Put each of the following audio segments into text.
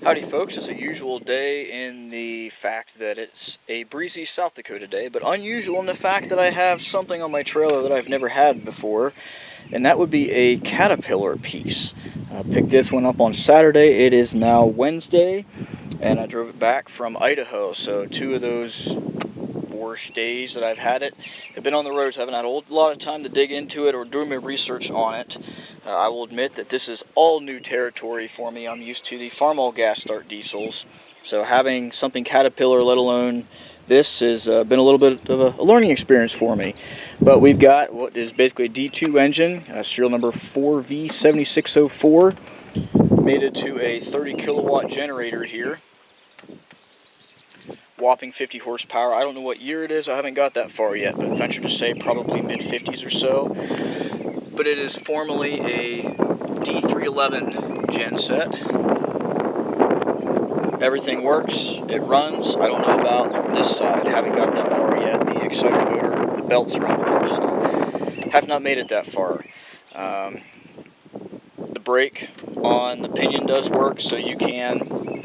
Howdy folks, it's a usual day in the fact that it's a breezy South Dakota day, but unusual in the fact that I have something on my trailer that I've never had before, and that would be a caterpillar piece. I picked this one up on Saturday. It is now Wednesday, and I drove it back from Idaho, so 2 of those 4-ish days that I've had it have been on the roads. I haven't had a lot of time to dig into it or do my research on it. I will admit that this is all new territory for me. I'm used to the Farmall gas start diesels, so having something Caterpillar, let alone this, has been a little bit of a learning experience for me. But we've got what is basically a D2 engine, serial number 4V7604, mated to a 30 kilowatt generator here. Whopping 50 horsepower. I don't know what year it is. I haven't got that far yet, but venture to say probably mid-50s or so. But it is formerly a D311 genset. Everything works. It runs. I don't know about this side. Haven't got that far yet. The exciter motor, the belts are unhooked, so have not made it that far. The brake on the pinion does work, so you can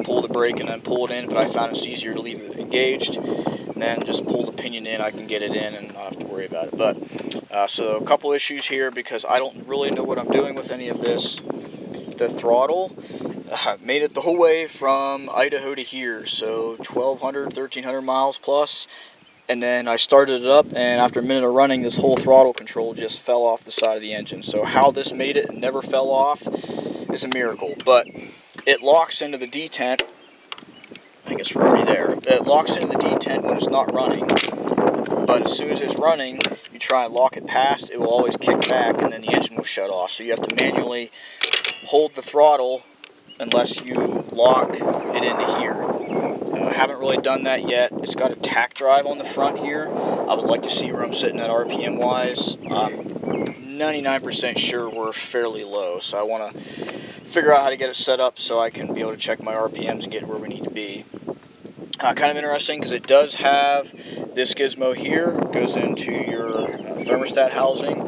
pull the brake and then pull it in, but I found it's easier to leave it engaged and then just pull the pinion in. I can get it in and not have to worry about it. But so a couple issues here because I don't really know what I'm doing with any of this. The throttle made it the whole way from Idaho to here, so 1,200, 1,300 miles plus. And then I started it up, and after a minute of running, this whole throttle control just fell off the side of the engine. So how this made it and never fell off is a miracle. But it locks into the detent. I think it's already there. It locks into the detent when it's not running. But as soon as it's running, you try and lock it past, it will always kick back, and then the engine will shut off. So you have to manually hold the throttle unless you lock it into here. I haven't really done that yet. It's got a tack drive on the front here. I would like to see where I'm sitting at RPM wise. I'm 99% sure we're fairly low, so I want to figure out how to get it set up so I can be able to check my RPMs and get where we need to be. Kind of interesting because it does have this gizmo here. It goes into your thermostat housing.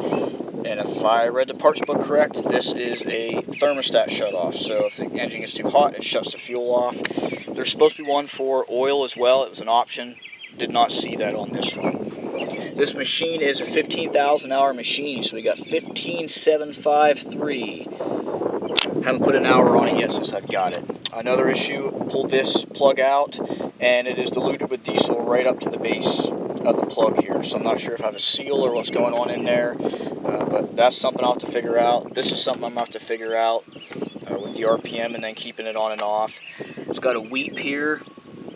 And if I read the parts book correct, this is a thermostat shutoff. So if the engine gets too hot, it shuts the fuel off. There's supposed to be one for oil as well. It was an option. Did not see that on this one. This machine is a 15,000 hour machine, so we got 15,753. Haven't put an hour on it yet since I've got it. Another issue, pulled this plug out, and it is diluted with diesel right up to the base of the plug here. So I'm not sure if I have a seal or what's going on in there, but that's something I'll have to figure out. This is something I'm going to have to figure out with the RPM and then keeping it on and off. It's got a weep here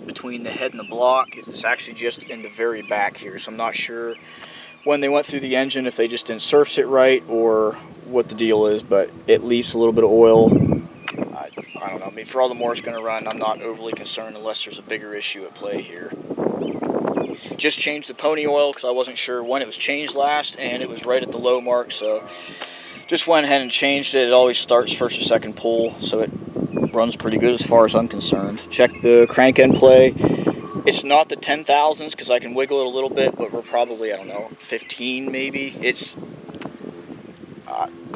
between the head and the block. It's actually just in the very back here, so I'm not sure when they went through the engine if they just didn't surface it right or what the deal is, but it leaks a little bit of oil. I don't know. I mean, for all the more it's going to run, I'm not overly concerned unless there's a bigger issue at play here. Just changed the pony oil because I wasn't sure when it was changed last, and it was right at the low mark, so just went ahead and changed it. It always starts first or second pull, so it runs pretty good as far as I'm concerned. Check the crank end play. It's not the 10,000s because I can wiggle it a little bit, but we're probably, I don't know, 15 maybe. It's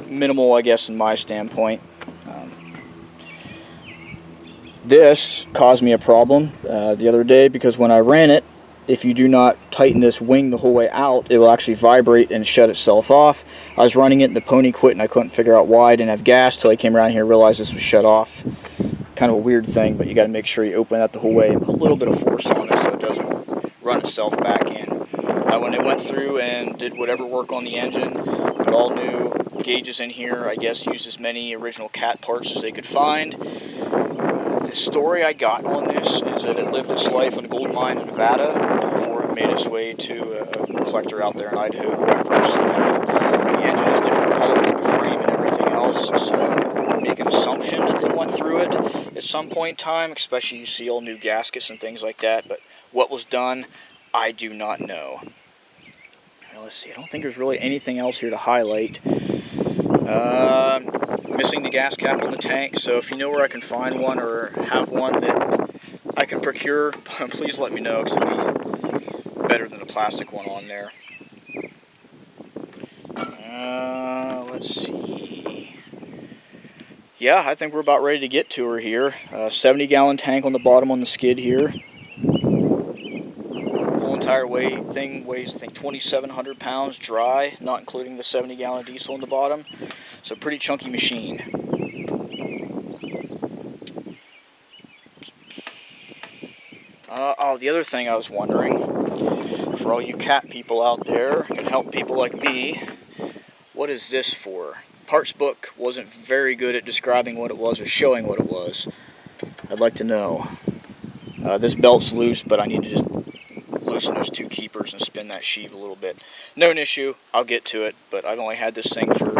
minimal, I guess, in my standpoint. This caused me a problem the other day because when I ran it, if you do not tighten this wing the whole way out, it will actually vibrate and shut itself off. I was running it and the pony quit and I couldn't figure out why. I didn't have gas till I came around here and realized this was shut off. Kind of a weird thing, but you got to make sure you open that the whole way and put a little bit of force on it so it doesn't run itself back in. When they went through and did whatever work on the engine, put all new gauges in here, I guess used as many original cat parts as they could find. The story I got on this is that it lived its life in a gold mine in Nevada before it made its way to a collector out there in Idaho who got purchased it from. The engine is different color than the frame and everything else, so I make an assumption that they went through it at some point in time, especially you see all new gaskets and things like that, but what was done, I do not know. Well, let's see, I don't think there's really anything else here to highlight. Missing the gas cap on the tank, so if you know where I can find one or have one that I can procure, please let me know because it'd be better than a plastic one on there. Let's see. yeah, I think we're about ready to get to her here. 70-gallon tank on the bottom on the skid here. Whole entire thing weighs, I think, 2,700 pounds dry, not including the 70-gallon diesel on the bottom. So pretty chunky machine. Oh, the other thing I was wondering, for all you cat people out there, and help people like me, what is this for? Parts book wasn't very good at describing what it was or showing what it was. I'd like to know. This belt's loose, but I need to just loosen those two keepers and spin that sheave a little bit. Known issue, I'll get to it, but I've only had this thing for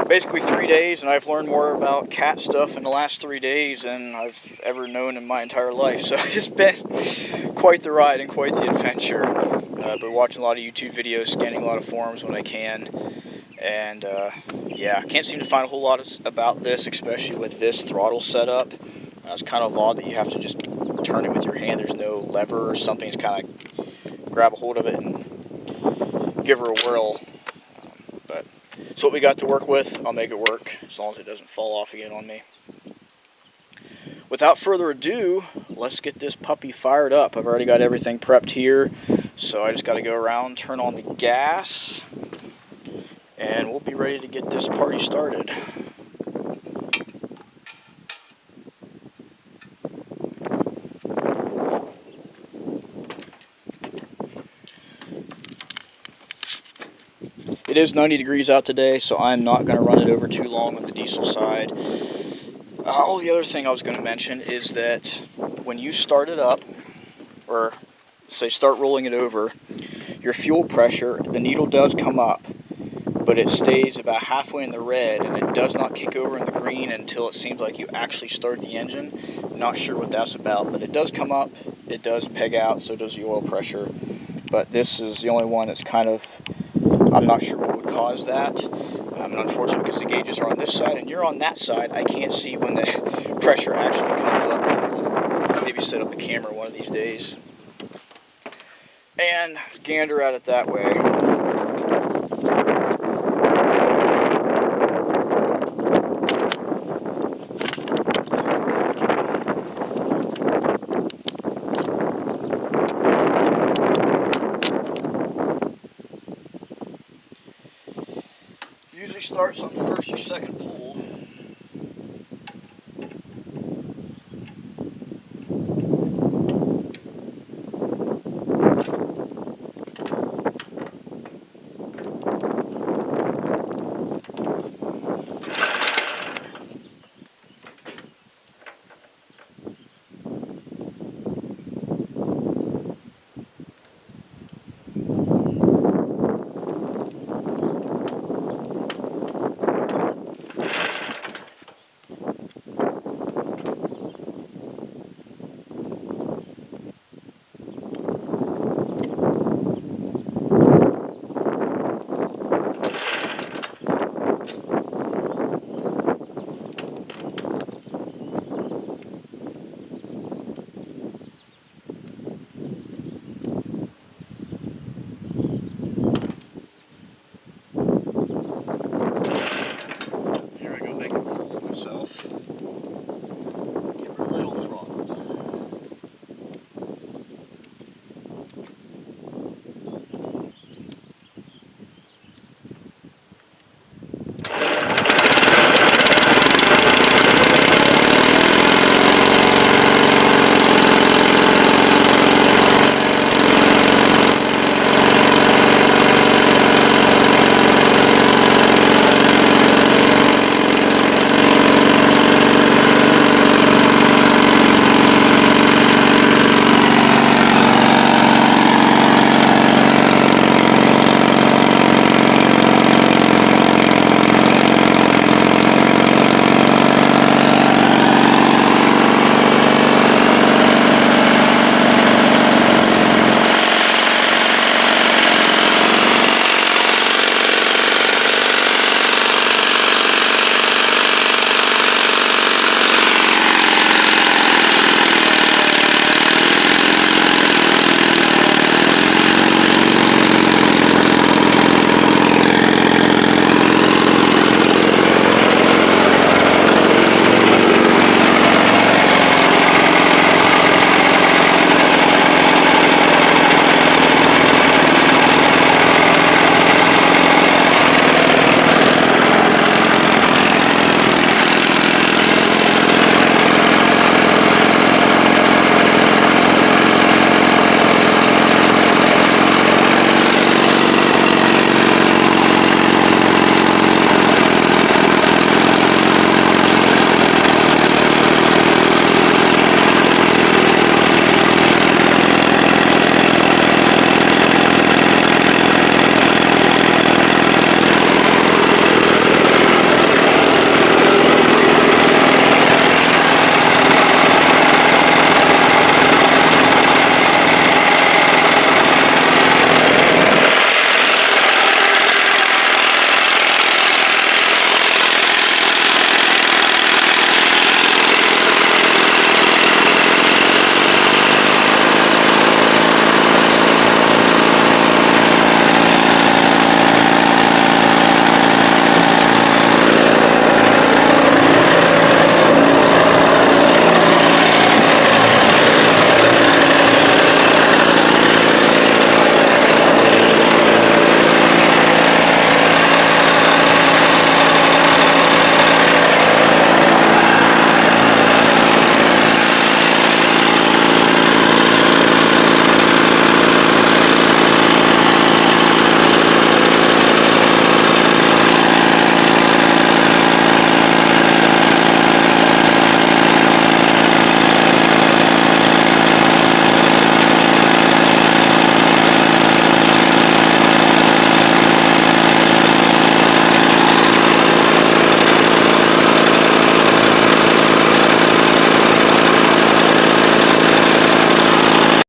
basically 3 days, and I've learned more about cat stuff in the last 3 days than I've ever known in my entire life. So it's been quite the ride and quite the adventure. I've been watching a lot of YouTube videos, scanning a lot of forums when I can, and yeah, I can't seem to find a whole lot about this, especially with this throttle setup. It's kind of odd that you have to just turn it with your hand. There's no lever or something. Just kind of grab a hold of it and give her a whirl. But it's what we got to work with. I'll make it work as long as it doesn't fall off again on me. Without further ado, let's get this puppy fired up. I've already got everything prepped here, so I just got to go around, turn on the gas, and we'll be ready to get this party started. It is 90 degrees out today, so I'm not going to run it over too long on the diesel side. The other thing I was going to mention is that when you start it up, or say start rolling it over, your fuel pressure, the needle does come up, but it stays about halfway in the red, and it does not kick over in the green until it seems like you actually start the engine. Not sure what that's about, but it does come up, it does peg out, so does the oil pressure. But this is the only one that's kind of, I'm not sure what would cause that. And unfortunately, because the gauges are on this side and you're on that side, I can't see when the pressure actually comes up. I'll maybe set up a camera one of these days and gander at it that way. Usually starts on the first or second pull. Here I go making a fool of myself.